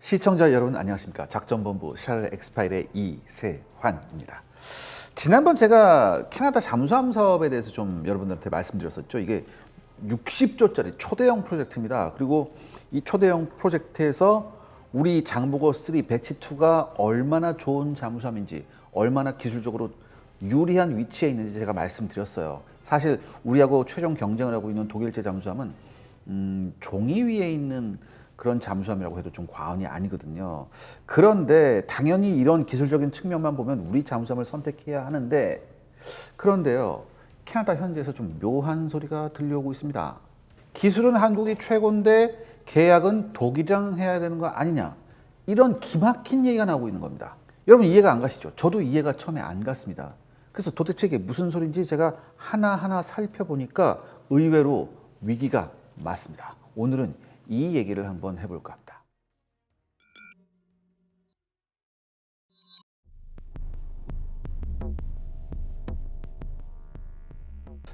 시청자 여러분 안녕하십니까. 작전본부 샤를 엑스파일의 이세환입니다. 지난번 제가 캐나다 잠수함 사업에 대해서 좀 여러분들한테 말씀드렸었죠. 이게 60조짜리 초대형 프로젝트입니다. 그리고 이 초대형 프로젝트에서 우리 장보고 3 배치 2가 얼마나 좋은 잠수함인지, 얼마나 기술적으로 유리한 위치에 있는지 제가 말씀드렸어요. 사실 우리하고 최종 경쟁을 하고 있는 독일제 잠수함은 종이 위에 있는 그런 잠수함이라고 해도 좀 과언이 아니거든요. 그런데 당연히 이런 기술적인 측면만 보면 우리 잠수함을 선택해야 하는데, 그런데요, 캐나다 현지에서 좀 묘한 소리가 들려오고 있습니다. 기술은 한국이 최고인데 계약은 독일이랑 해야 되는 거 아니냐, 이런 기막힌 얘기가 나오고 있는 겁니다. 여러분 이해가 안 가시죠? 저도 이해가 처음에 안 갔습니다. 그래서 도대체 이게 무슨 소리인지 제가 하나하나 살펴보니까 의외로 위기가 맞습니다. 오늘은 이 얘기를 한번 해볼까 합니다.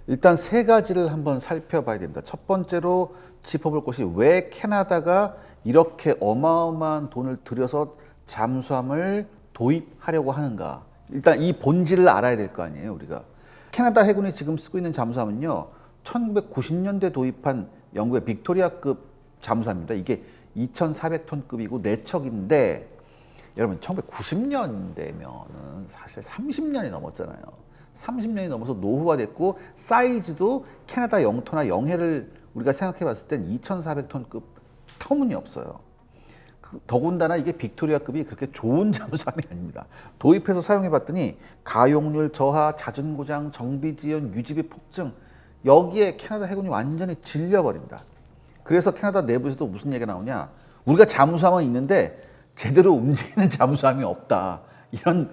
일단 세 가지를 한번 살펴봐야 됩니다. 첫 번째로 짚어볼 것이 왜 캐나다가 이렇게 어마어마한 돈을 들여서 잠수함을 도입하려고 하는가. 일단 이 본질을 알아야 될 거 아니에요, 우리가. 캐나다 해군이 지금 쓰고 있는 잠수함은요, 1990년대 도입한 영국의 빅토리아급 잠수함입니다. 이게 2,400톤급이고 4척인데, 여러분 1990년대면은 사실 30년이 넘었잖아요. 30년이 넘어서 노후가 됐고 사이즈도 캐나다 영토나 영해를 우리가 생각해 봤을 땐 2,400톤급 터무니없어요. 더군다나 이게 빅토리아급이 그렇게 좋은 잠수함이 아닙니다. 도입해서 사용해 봤더니 가용률 저하, 잦은 고장, 정비 지연, 유지비 폭증, 여기에 캐나다 해군이 완전히 질려버립니다. 그래서 캐나다 내부에서도 무슨 얘기가 나오냐, 우리가 잠수함은 있는데 제대로 움직이는 잠수함이 없다, 이런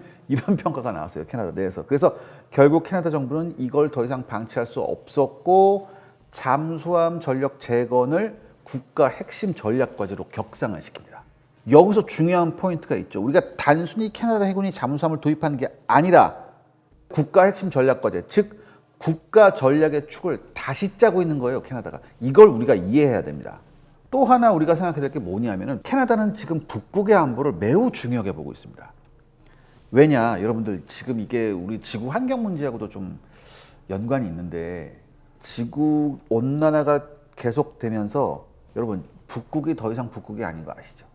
평가가 나왔어요, 캐나다 내에서. 그래서 결국 캐나다 정부는 이걸 더 이상 방치할 수 없었고 잠수함 전력 재건을 국가 핵심 전략 과제로 격상을 시킵니다. 여기서 중요한 포인트가 있죠. 우리가 단순히 캐나다 해군이 잠수함을 도입하는 게 아니라 국가 핵심 전략 과제, 즉 국가 전략의 축을 다시 짜고 있는 거예요, 캐나다가. 이걸 우리가 이해해야 됩니다. 또 하나 우리가 생각해야 될 게 뭐냐면은, 캐나다는 지금 북극의 안보를 매우 중요하게 보고 있습니다. 왜냐, 여러분들 지금 이게 우리 지구 환경 문제하고도 좀 연관이 있는데, 지구 온난화가 계속되면서 여러분 북극이 더 이상 북극이 아닌 거 아시죠?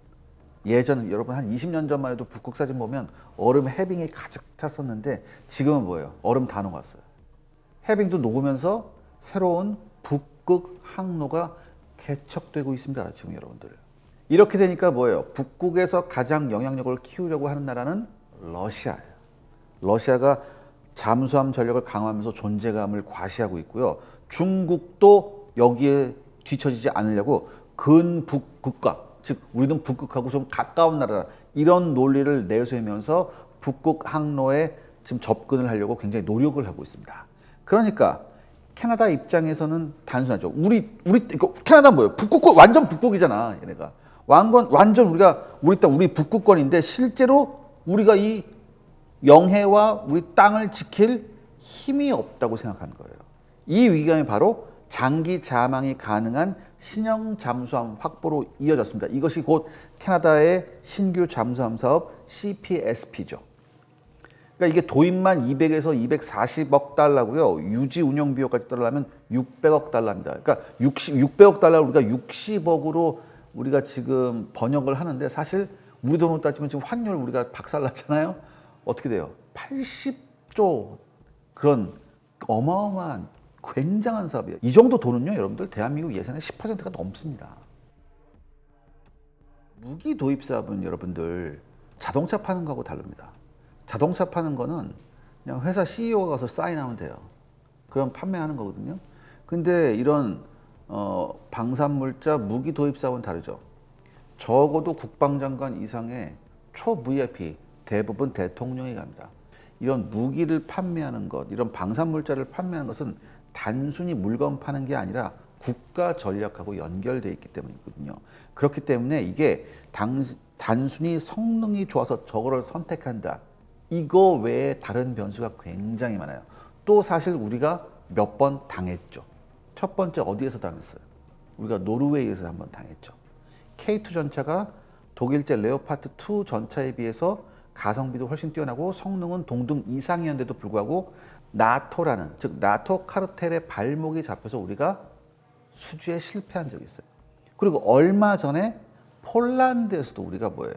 예전 여러분 한 20년 전만 해도 북극 사진 보면 얼음 해빙이 가득 찼었는데 지금은 뭐예요? 얼음 다 녹았어요. 해빙도 녹으면서 새로운 북극 항로가 개척되고 있습니다, 지금 여러분들. 이렇게 되니까 뭐예요? 북극에서 가장 영향력을 키우려고 하는 나라는 러시아예요. 러시아가 잠수함 전력을 강화하면서 존재감을 과시하고 있고요. 중국도 여기에 뒤처지지 않으려고 근북극과, 즉 우리는 북극하고 좀 가까운 나라, 이런 논리를 내세우면서 북극 항로에 지금 접근을 하려고 굉장히 노력을 하고 있습니다. 그러니까 캐나다 입장에서는 단순하죠. 우리 캐나다 뭐예요? 북극권, 완전 북극이잖아, 얘네가. 완전 우리 북극권인데 실제로 우리가 이 영해와 우리 땅을 지킬 힘이 없다고 생각하는 거예요. 이 위기감이 바로 장기 자망이 가능한 신형 잠수함 확보로 이어졌습니다. 이것이 곧 캐나다의 신규 잠수함 사업 CPSP죠. 그러니까 이게 도입만 200에서 240억 달러고요. 유지 운영 비용까지 따르려면 600억 달러입니다. 그러니까 600억 달러 우리가 60억으로 우리가 지금 번역을 하는데, 사실 우리 돈으로 따지면 지금 환율 우리가 박살났잖아요. 어떻게 돼요? 80조, 그런 어마어마한 굉장한 사업이에요. 이 정도 돈은요, 여러분들 대한민국 예산의 10%가 넘습니다. 무기 도입 사업은 여러분들 자동차 파는 거하고 다릅니다. 자동차 파는 거는 그냥 회사 CEO가 가서 사인하면 돼요. 그럼 판매하는 거거든요. 근데 이런 방산물자 무기 도입 사업은 다르죠. 적어도 국방장관 이상의 초 VIP, 대부분 대통령이 갑니다. 이런 무기를 판매하는 것, 이런 방산물자를 판매하는 것은 단순히 물건 파는 게 아니라 국가 전략하고 연결되어 있기 때문이거든요. 그렇기 때문에 이게 단순히 성능이 좋아서 저거를 선택한다, 이거 외에 다른 변수가 굉장히 많아요. 또 사실 우리가 몇 번 당했죠. 첫 번째 어디에서 당했어요? 우리가 노르웨이에서 한번 당했죠. K2 전차가 독일제 레오파드 2 전차에 비해서 가성비도 훨씬 뛰어나고 성능은 동등 이상이었는데도 불구하고 나토라는, 즉 나토 카르텔의 발목이 잡혀서 우리가 수주에 실패한 적이 있어요. 그리고 얼마 전에 폴란드에서도 우리가 뭐예요?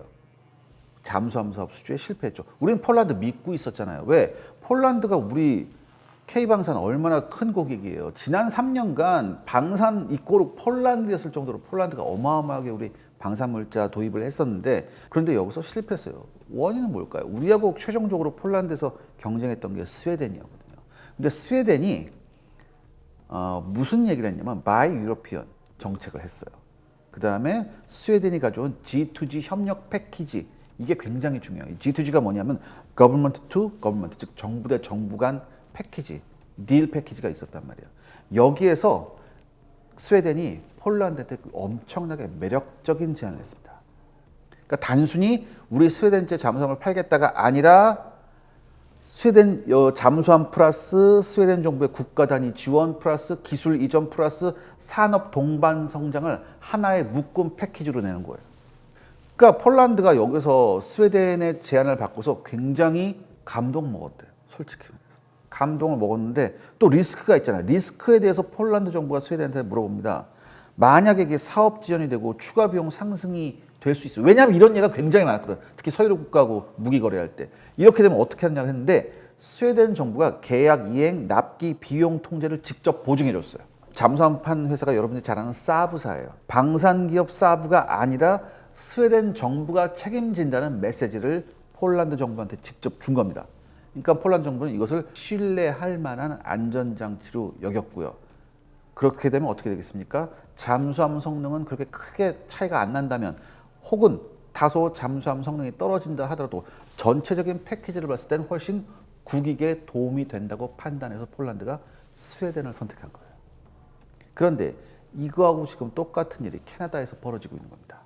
잠수함 사업 수주에 실패했죠. 우리는 폴란드 믿고 있었잖아요. 왜? 폴란드가 우리 K방산 얼마나 큰 고객이에요. 지난 3년간 방산 입고로 폴란드였을 정도로 폴란드가 어마어마하게 우리 방산물자 도입을 했었는데, 그런데 여기서 실패했어요. 원인은 뭘까요? 우리하고 최종적으로 폴란드에서 경쟁했던 게 스웨덴이었거든요. 근데 스웨덴이 무슨 얘기를 했냐면 바이 유러피언 정책을 했어요. 그 다음에 스웨덴이 가져온 G2G 협력 패키지, 이게 굉장히 중요해요. G2G가 뭐냐면 Government to Government, 즉 정부 대 정부 간 패키지, 딜 패키지가 있었단 말이에요. 여기에서 스웨덴이 폴란드한테 엄청나게 매력적인 제안을 했습니다. 그러니까 단순히 우리 스웨덴제 잠수함을 팔겠다가 아니라 스웨덴 잠수함 플러스 스웨덴 정부의 국가 단위 지원 플러스 기술 이전 플러스 산업 동반 성장을 하나의 묶음 패키지로 내는 거예요. 그러니까 폴란드가 여기서 스웨덴의 제안을 받고서 굉장히 감동 먹었대요. 솔직히 감동을 먹었는데 또 리스크가 있잖아요. 리스크에 대해서 폴란드 정부가 스웨덴한테 물어봅니다. 만약에 이게 사업 지연이 되고 추가 비용 상승이 될 수 있어요. 왜냐하면 이런 예가 굉장히 많았거든. 특히 서유럽 국가하고 무기 거래할 때. 이렇게 되면 어떻게 하느냐고 했는데 스웨덴 정부가 계약 이행, 납기, 비용 통제를 직접 보증해 줬어요. 잠수함판 회사가 여러분들이 잘 아는 사브사예요. 방산기업 사브가 아니라 스웨덴 정부가 책임진다는 메시지를 폴란드 정부한테 직접 준 겁니다. 그러니까 폴란드 정부는 이것을 신뢰할 만한 안전장치로 여겼고요. 그렇게 되면 어떻게 되겠습니까? 잠수함 성능은 그렇게 크게 차이가 안 난다면, 혹은 다소 잠수함 성능이 떨어진다 하더라도 전체적인 패키지를 봤을 때는 훨씬 국익에 도움이 된다고 판단해서 폴란드가 스웨덴을 선택한 거예요. 그런데 이거하고 지금 똑같은 일이 캐나다에서 벌어지고 있는 겁니다.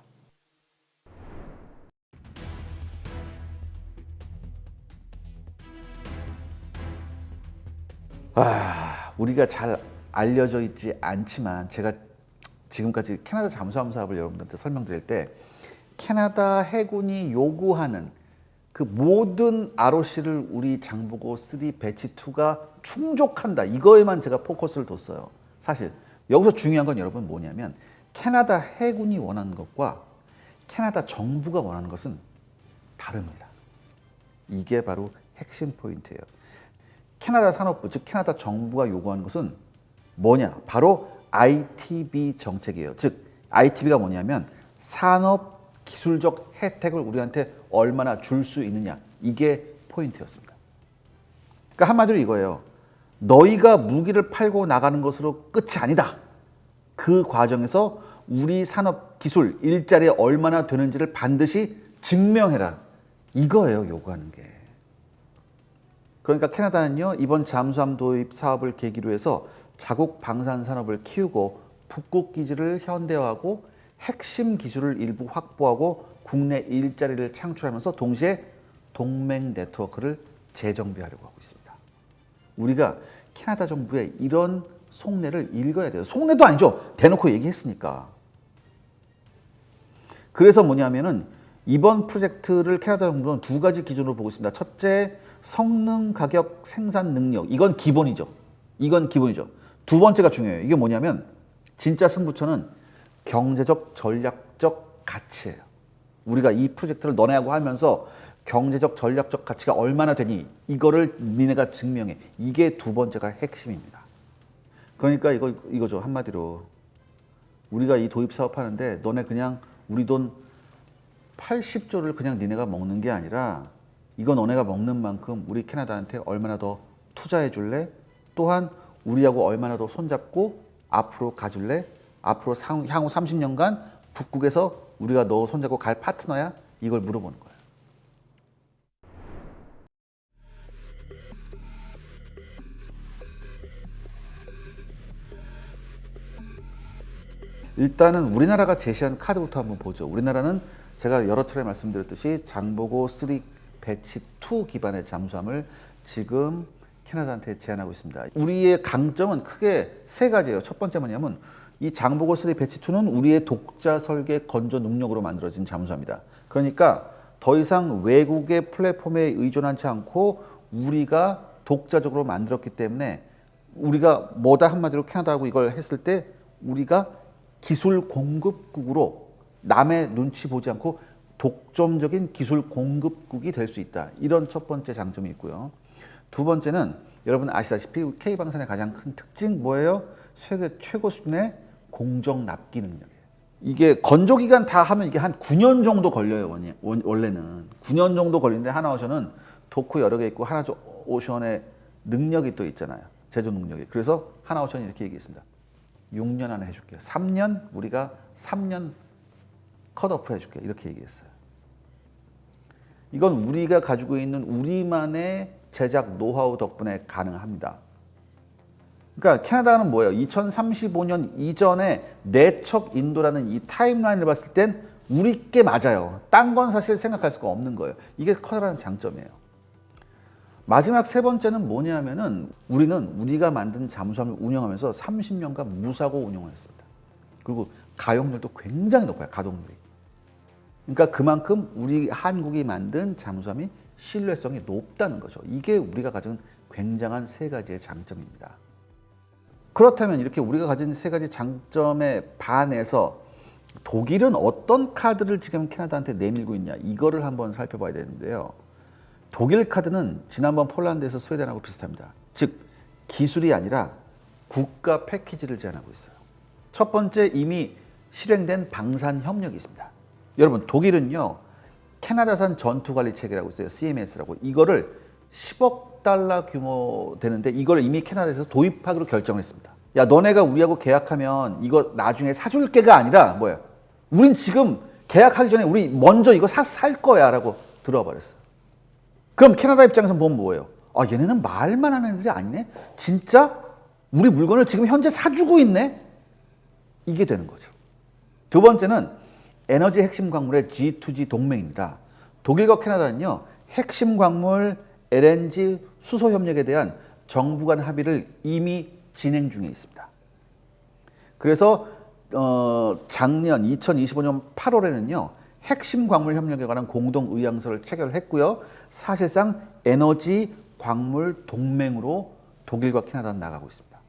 우리가 잘 알려져 있지 않지만 제가 지금까지 캐나다 잠수함 사업을 여러분들한테 설명드릴 때 캐나다 해군이 요구하는 그 모든 ROC를 우리 장보고 3 배치 2가 충족한다, 이거에만 제가 포커스를 뒀어요. 사실 여기서 중요한 건 여러분 뭐냐면 캐나다 해군이 원하는 것과 캐나다 정부가 원하는 것은 다릅니다. 이게 바로 핵심 포인트예요. 캐나다 산업부, 즉 캐나다 정부가 요구하는 것은 뭐냐? 바로 ITB 정책이에요. 즉 ITB가 뭐냐면 산업 기술적 혜택을 우리한테 얼마나 줄 수 있느냐, 이게 포인트였습니다. 그러니까 한마디로 이거예요. 너희가 무기를 팔고 나가는 것으로 끝이 아니다. 그 과정에서 우리 산업 기술 일자리에 얼마나 되는지를 반드시 증명해라. 이거예요, 요구하는 게. 그러니까 캐나다는요, 이번 잠수함 도입 사업을 계기로 해서 자국 방산 산업을 키우고 북극 기지를 현대화하고 핵심 기술을 일부 확보하고 국내 일자리를 창출하면서 동시에 동맹 네트워크를 재정비하려고 하고 있습니다. 우리가 캐나다 정부의 이런 속내를 읽어야 돼요. 속내도 아니죠. 대놓고 얘기했으니까. 그래서 뭐냐면은 이번 프로젝트를 캐나다 정부는 두 가지 기준으로 보고 있습니다. 첫째, 성능, 가격, 생산 능력. 이건 기본이죠. 이건 기본이죠. 두 번째가 중요해요. 이게 뭐냐면 진짜 승부처는 경제적, 전략적 가치예요. 우리가 이 프로젝트를 너네하고 하면서 경제적, 전략적 가치가 얼마나 되니 이거를 니네가 증명해. 이게 두 번째가 핵심입니다. 그러니까 이거죠. 한마디로 우리가 이 도입 사업하는데 너네 그냥 우리 돈 80조를 그냥 니네가 먹는 게 아니라 이거 너네가 먹는 만큼 우리 캐나다한테 얼마나 더 투자해 줄래? 또한 우리하고 얼마나 더 손잡고 앞으로 가줄래? 앞으로 향후 30년간 북극에서 우리가 너 손잡고 갈 파트너야? 이걸 물어보는 거예요. 일단은 우리나라가 제시한 카드부터 한번 보죠. 우리나라는 제가 여러 차례 말씀드렸듯이 장보고 3 배치 2 기반의 잠수함을 지금 캐나다한테 제안하고 있습니다. 우리의 강점은 크게 세 가지예요. 첫 번째 뭐냐면 이 장보고 3 배치 2는 우리의 독자 설계 건조 능력으로 만들어진 잠수함이다. 그러니까 더 이상 외국의 플랫폼에 의존하지 않고 우리가 독자적으로 만들었기 때문에 우리가 뭐다 한마디로 캐나다하고 이걸 했을 때 우리가 기술 공급국으로 남의 눈치 보지 않고 독점적인 기술 공급국이 될 수 있다. 이런 첫 번째 장점이 있고요. 두 번째는 여러분 아시다시피 K방산의 가장 큰 특징 뭐예요? 세계 최고 수준의 공정 납기 능력이에요. 이게 건조기간 다 하면 이게 한 9년 정도 걸려요. 원래는 9년 정도 걸리는데 하나오션은 도크 여러 개 있고 하나오션의 능력이 또 있잖아요. 제조 능력이. 그래서 하나오션이 이렇게 얘기했습니다. 6년 안에 해줄게요. 3년 우리가 3년 컷오프 해줄게요. 이렇게 얘기했어요. 이건 우리가 가지고 있는 우리만의 제작 노하우 덕분에 가능합니다. 그러니까 캐나다는 뭐예요? 2035년 이전에 내척 인도라는 이 타임라인을 봤을 땐 우리께 맞아요. 딴 건 사실 생각할 수가 없는 거예요. 이게 커다란 장점이에요. 마지막 세 번째는 뭐냐면은 우리는 우리가 만든 잠수함을 운영하면서 30년간 무사고 운영을 했습니다. 그리고 가용률도 굉장히 높아요. 가동률이. 그러니까 그만큼 우리 한국이 만든 잠수함이 신뢰성이 높다는 거죠. 이게 우리가 가진 굉장한 세 가지의 장점입니다. 그렇다면 이렇게 우리가 가진 세 가지 장점에 반해서 독일은 어떤 카드를 지금 캐나다한테 내밀고 있냐 이거를 한번 살펴봐야 되는데요. 독일 카드는 지난번 폴란드에서 스웨덴하고 비슷합니다. 즉 기술이 아니라 국가 패키지를 제안하고 있어요. 첫 번째 이미 실행된 방산 협력이 있습니다. 여러분 독일은요 캐나다산 전투관리체계라고 있어요. CMS라고. 이거를 10억 달러 규모 되는데 이걸 이미 캐나다에서 도입하기로 결정을 했습니다. 야 너네가 우리하고 계약하면 이거 나중에 사줄게가 아니라 뭐야? 우린 지금 계약하기 전에 우리 먼저 이거 살 거야 라고 들어와 버렸어요. 그럼 캐나다 입장에서 보면 뭐예요? 아 얘네는 말만 하는 애들이 아니네? 진짜? 우리 물건을 지금 현재 사주고 있네? 이게 되는 거죠. 두 번째는 에너지 핵심 광물의 G2G 동맹입니다. 독일과 캐나다는요 핵심 광물 LNG 수소 협력에 대한 정부 간 합의를 이미 진행 중에 있습니다. 그래서 작년 2025년 8월에는요 핵심 광물 협력에 관한 공동 의향서를 체결했고요. 사실상 에너지 광물 동맹으로 독일과 캐나다는 나가고 있습니다.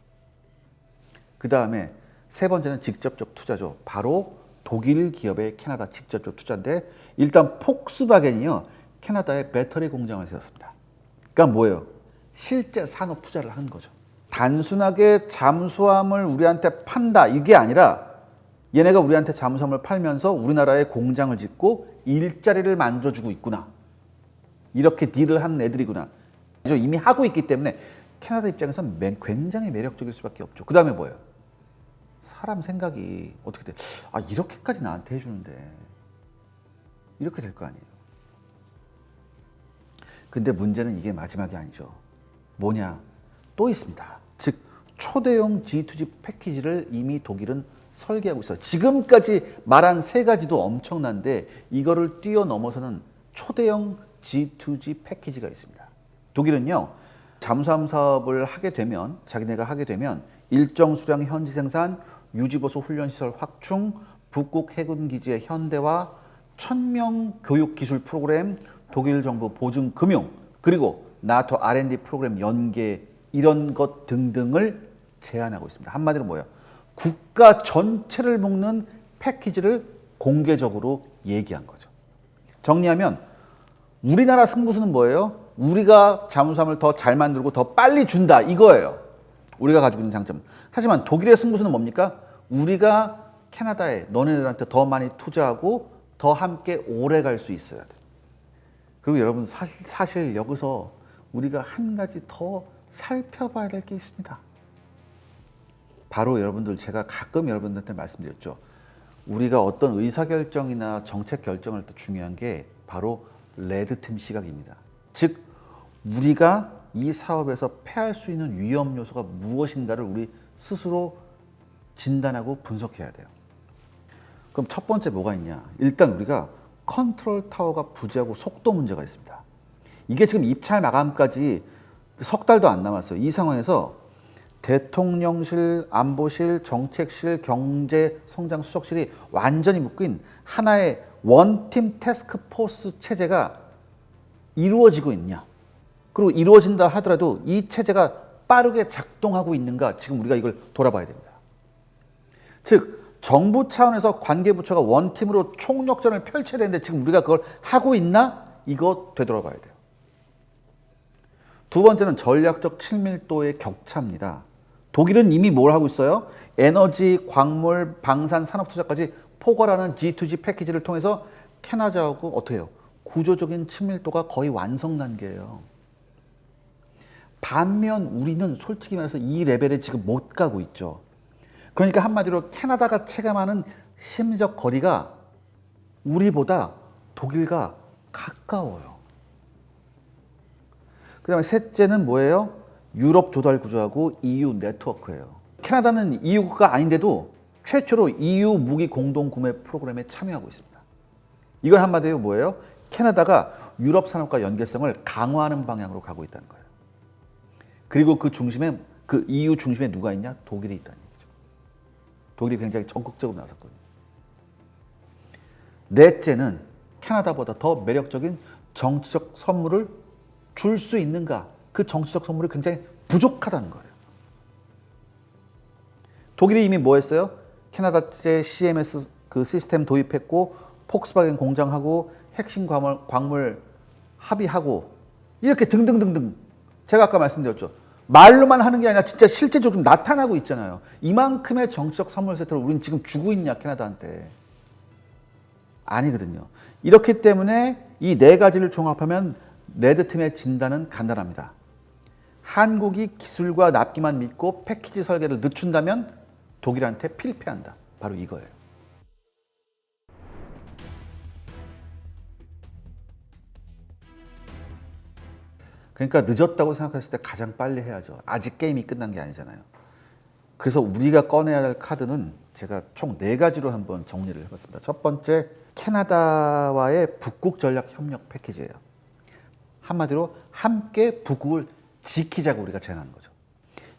그 다음에 세 번째는 직접적 투자죠. 바로 독일 기업의 캐나다 직접적 투자인데 일단 폭스바겐이요 캐나다에 배터리 공장을 세웠습니다. 그러니까 뭐예요? 실제 산업 투자를 한 거죠. 단순하게 잠수함을 우리한테 판다 이게 아니라 얘네가 우리한테 잠수함을 팔면서 우리나라에 공장을 짓고 일자리를 만들어주고 있구나. 이렇게 딜을 하는 애들이구나. 이미 하고 있기 때문에 캐나다 입장에서는 굉장히 매력적일 수밖에 없죠. 그 다음에 뭐예요? 사람 생각이 어떻게 돼? 아 이렇게까지 나한테 해주는데 이렇게 될 거 아니에요. 근데 문제는 이게 마지막이 아니죠. 뭐냐? 또 있습니다. 즉 초대형 G2G 패키지를 이미 독일은 설계하고 있어요. 지금까지 말한 세 가지도 엄청난데 이거를 뛰어넘어서는 초대형 G2G 패키지가 있습니다. 독일은요. 잠수함 사업을 하게 되면 자기네가 하게 되면 일정 수량 현지 생산, 유지보수 훈련시설 확충, 북극 해군기지의 현대화, 1000명 교육기술 프로그램, 독일 정부 보증 금융, 그리고 나토 R&D 프로그램 연계 이런 것 등등을 제안하고 있습니다. 한마디로 뭐예요? 국가 전체를 묶는 패키지를 공개적으로 얘기한 거죠. 정리하면 우리나라 승부수는 뭐예요? 우리가 잠수함을 더 잘 만들고 더 빨리 준다 이거예요. 우리가 가지고 있는 장점. 하지만 독일의 승부수는 뭡니까? 우리가 캐나다에 너네들한테 더 많이 투자하고 더 함께 오래 갈 수 있어야 돼. 그리고 여러분 사실 여기서 우리가 한 가지 더 살펴봐야 될 게 있습니다. 바로 여러분들 제가 가끔 여러분들한테 말씀드렸죠. 우리가 어떤 의사결정이나 정책 결정을 할 때 중요한 게 바로 레드팀 시각입니다. 즉 우리가 이 사업에서 패할 수 있는 위험 요소가 무엇인가를 우리 스스로 진단하고 분석해야 돼요. 그럼 첫 번째 뭐가 있냐? 일단 우리가 컨트롤 타워가 부재하고 속도 문제가 있습니다. 이게 지금 입찰 마감까지 석 달도 안 남았어요. 이 상황에서 대통령실, 안보실, 정책실, 경제성장수석실이 완전히 묶인 하나의 원팀 태스크포스 체제가 이루어지고 있냐. 그리고 이루어진다 하더라도 이 체제가 빠르게 작동하고 있는가, 지금 우리가 이걸 돌아봐야 됩니다. 즉 정부 차원에서 관계부처가 원팀으로 총력전을 펼쳐야 되는데 지금 우리가 그걸 하고 있나? 이거 되돌아봐야 돼요. 두 번째는 전략적 친밀도의 격차입니다. 독일은 이미 뭘 하고 있어요? 에너지, 광물, 방산, 산업 투자까지 포괄하는 G2G 패키지를 통해서 캐나다하고 어떻게 해요? 구조적인 친밀도가 거의 완성 단계예요. 반면 우리는 솔직히 말해서 이 레벨에 지금 못 가고 있죠. 그러니까 한마디로 캐나다가 체감하는 심리적 거리가 우리보다 독일과 가까워요. 그 다음에 셋째는 뭐예요? 유럽 조달 구조하고 EU 네트워크예요. 캐나다는 EU가 아닌데도 최초로 EU 무기 공동 구매 프로그램에 참여하고 있습니다. 이건 한마디로 뭐예요? 캐나다가 유럽 산업과 연계성을 강화하는 방향으로 가고 있다는 거예요. 그리고 그 중심에, 그 EU 중심에 누가 있냐? 독일이 있다는 얘기죠. 독일이 굉장히 적극적으로 나섰거든요. 넷째는 캐나다보다 더 매력적인 정치적 선물을 줄 수 있는가? 그 정치적 선물이 굉장히 부족하다는 거예요. 독일이 이미 뭐 했어요? 캐나다제 CMS 그 시스템 도입했고, 폭스바겐 공장하고, 핵심 광물 합의하고, 이렇게 등등등등. 제가 아까 말씀드렸죠. 말로만 하는 게 아니라 진짜 실제적으로 좀 나타나고 있잖아요. 이만큼의 정치적 선물 세트를 우리는 지금 주고 있냐, 캐나다한테. 아니거든요. 이렇기 때문에 이 네 가지를 종합하면 레드팀의 진단은 간단합니다. 한국이 기술과 납기만 믿고 패키지 설계를 늦춘다면 독일한테 필패한다. 바로 이거예요. 그러니까 늦었다고 생각했을 때 가장 빨리 해야죠. 아직 게임이 끝난 게 아니잖아요. 그래서 우리가 꺼내야 할 카드는 제가 총 4가지로 한번 정리를 해봤습니다. 첫 번째, 캐나다와의 북극 전략 협력 패키지예요. 한마디로 함께 북극을 지키자고 우리가 제안하는 거죠.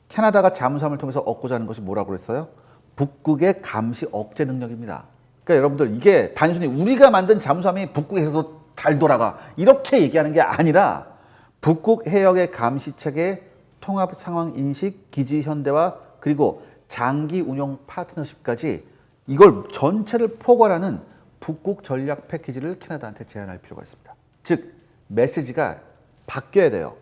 캐나다가 잠수함을 통해서 얻고자 하는 것이 뭐라고 그랬어요? 북극의 감시 억제 능력입니다. 그러니까 여러분들, 이게 단순히 우리가 만든 잠수함이 북극에서도 잘 돌아가 이렇게 얘기하는 게 아니라 북극 해역의 감시 체계, 통합 상황 인식, 기지 현대화, 그리고 장기 운영 파트너십까지 이걸 전체를 포괄하는 북극 전략 패키지를 캐나다한테 제안할 필요가 있습니다. 즉 메시지가 바뀌어야 돼요.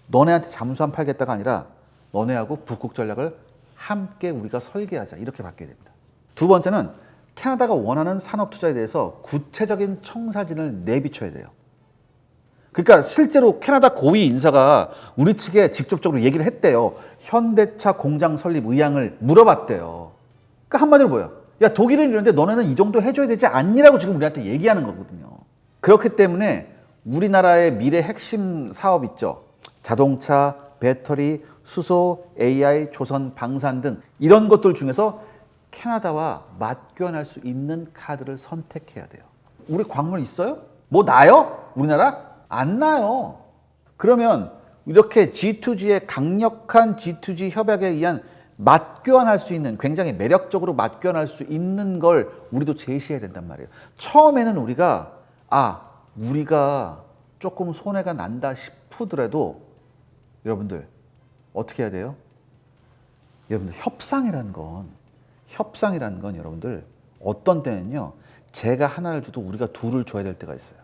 너네한테 잠수함 팔겠다가 아니라 너네하고 북극 전략을 함께 우리가 설계하자, 이렇게 바뀌어야 됩니다. 두 번째는 캐나다가 원하는 산업 투자에 대해서 구체적인 청사진을 내비쳐야 돼요. 그러니까 실제로 캐나다 고위 인사가 우리 측에 직접적으로 얘기를 했대요. 현대차 공장 설립 의향을 물어봤대요. 그러니까 한마디로 뭐예요? 야, 독일은 이런데 너네는 이 정도 해줘야 되지 않니라고 지금 우리한테 얘기하는 거거든요. 그렇기 때문에 우리나라의 미래 핵심 사업 있죠. 자동차, 배터리, 수소, AI, 조선, 방산 등 이런 것들 중에서 캐나다와 맞교환할 수 있는 카드를 선택해야 돼요. 우리 광물 있어요? 뭐 나요? 우리나라? 안 나요. 그러면 이렇게 G2G의 강력한 G2G 협약에 의한 맞교환할 수 있는, 굉장히 매력적으로 맞교환할 수 있는 걸 우리도 제시해야 된단 말이에요. 처음에는 우리가 조금 손해가 난다 싶더라도 여러분들 어떻게 해야 돼요? 여러분들 협상이라는 건 여러분들 어떤 때는요, 제가 하나를 줘도 우리가 둘을 줘야 될 때가 있어요.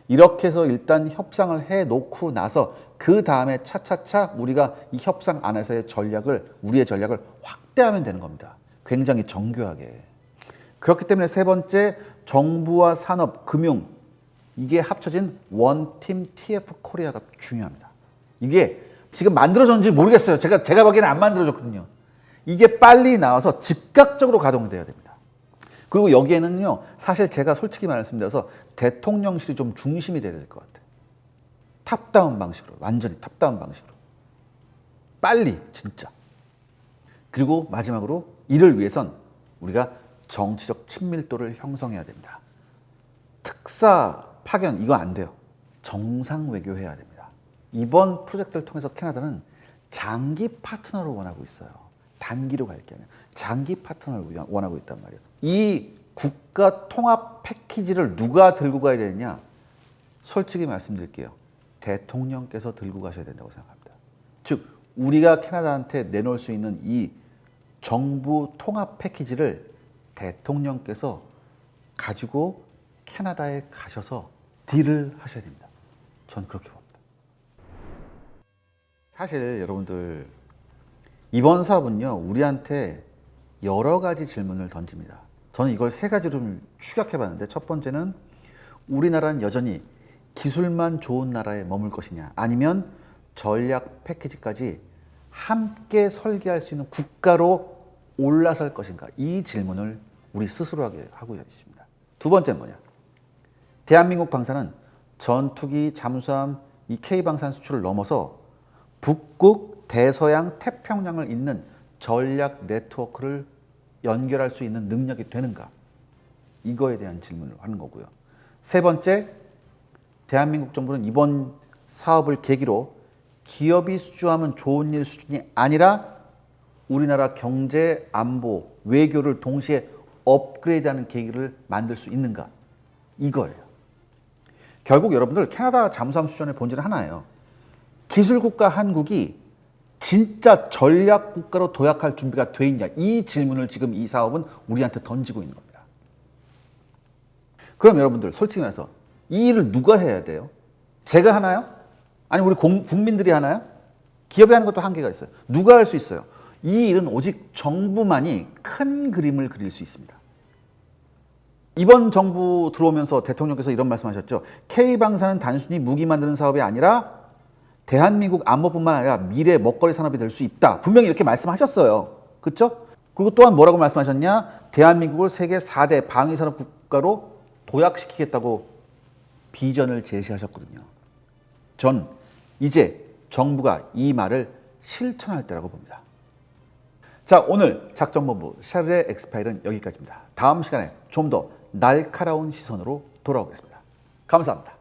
이렇게 해서 일단 협상을 해놓고 나서 그 다음에 차차차 우리가 이 협상 안에서의 우리의 전략을 확대하면 되는 겁니다. 굉장히 정교하게. 그렇기 때문에 세 번째, 정부와 산업, 금융, 이게 합쳐진 원팀 TF 코리아가 중요합니다. 이게 지금 만들어졌는지 모르겠어요. 제가 보기에는 안 만들어졌거든요. 이게 빨리 나와서 즉각적으로 가동돼야 됩니다. 그리고 여기에는요, 사실 제가 솔직히 말씀드려서 대통령실이 좀 중심이 돼야 될 것 같아요. 탑다운 방식으로, 완전히 탑다운 방식으로. 빨리, 진짜. 그리고 마지막으로 이를 위해선 우리가 정치적 친밀도를 형성해야 됩니다. 특사 파견, 이거 안 돼요. 정상 외교해야 됩니다. 이번 프로젝트를 통해서 캐나다는 장기 파트너를 원하고 있어요. 단기로 갈 게 아니라 장기 파트너를 원하고 있단 말이에요. 이 국가 통합 패키지를 누가 들고 가야 되느냐? 솔직히 말씀드릴게요. 대통령께서 들고 가셔야 된다고 생각합니다. 즉 우리가 캐나다한테 내놓을 수 있는 이 정부 통합 패키지를 대통령께서 가지고 캐나다에 가셔서 딜을 하셔야 됩니다. 전 그렇게 봅니다. 사실 여러분들 이번 사업은요 우리한테 여러 가지 질문을 던집니다. 저는 이걸 세 가지로 좀 추격해 봤는데, 첫 번째는 우리나라는 여전히 기술만 좋은 나라에 머물 것이냐, 아니면 전략 패키지까지 함께 설계할 수 있는 국가로 올라설 것인가, 이 질문을 우리 스스로 하고 있습니다. 두 번째는 뭐냐? 대한민국 방산은 전투기, 잠수함, 이 K방산 수출을 넘어서 북극, 대서양, 태평양을 잇는 전략 네트워크를 연결할 수 있는 능력이 되는가? 이거에 대한 질문을 하는 거고요. 세 번째, 대한민국 정부는 이번 사업을 계기로 기업이 수주하면 좋은 일 수준이 아니라 우리나라 경제, 안보, 외교를 동시에 업그레이드하는 계기를 만들 수 있는가? 이거예요. 결국 여러분들 캐나다 잠수함 수준의 본질은 하나예요. 기술국가 한국이 진짜 전략 국가로 도약할 준비가 돼 있냐, 이 질문을 지금 이 사업은 우리한테 던지고 있는 겁니다. 그럼 여러분들 솔직히 말해서 이 일을 누가 해야 돼요? 제가 하나요? 아니 우리 국민들이 하나요? 기업이 하는 것도 한계가 있어요. 누가 할 수 있어요? 이 일은 오직 정부만이 큰 그림을 그릴 수 있습니다. 이번 정부 들어오면서 대통령께서 이런 말씀하셨죠. K방산은 단순히 무기 만드는 사업이 아니라 대한민국 안보뿐만 아니라 미래 먹거리 산업이 될 수 있다. 분명히 이렇게 말씀하셨어요. 그렇죠? 그리고 또한 뭐라고 말씀하셨냐? 대한민국을 세계 4대 방위산업 국가로 도약시키겠다고 비전을 제시하셨거든요. 전 이제 정부가 이 말을 실천할 때라고 봅니다. 자, 오늘 작전본부 샤르의 엑스파일은 여기까지입니다. 다음 시간에 좀 더 날카로운 시선으로 돌아오겠습니다. 감사합니다.